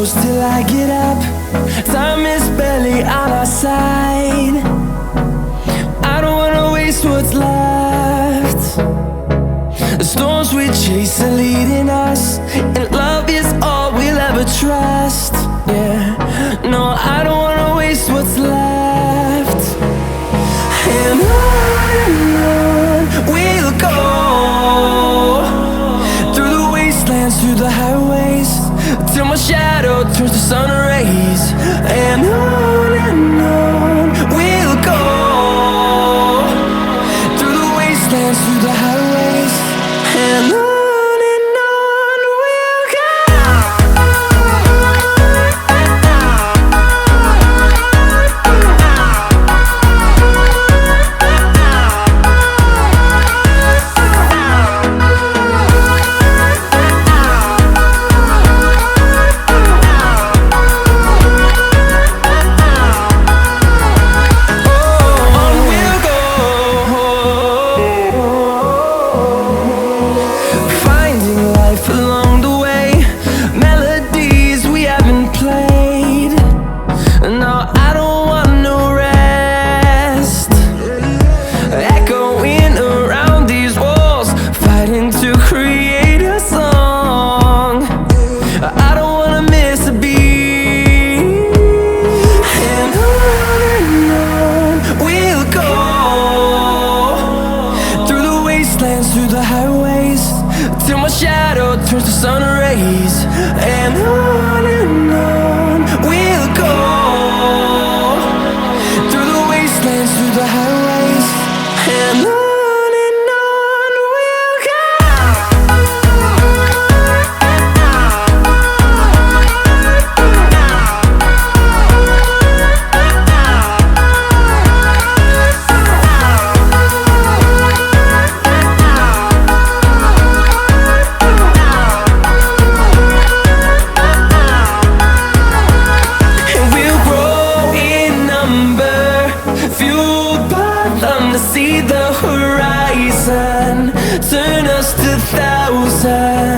close till I get up. Time is barely on our side. I don't wanna waste what's left. The storms we chase are leading us, and love is all we'll ever trust. Yeah, no, I don't wanna waste what's left. And on we'll go, through the wastelands, through the highways, till my shadow turns to sun rays. And on we'll go, through the wastelands, through the highways, and on we'll go. Through the highways, till my shadow turns to sun rays. And on we'll go, through the wastelands, through the highways, and on we'll go. See the horizon, turn us to thousands.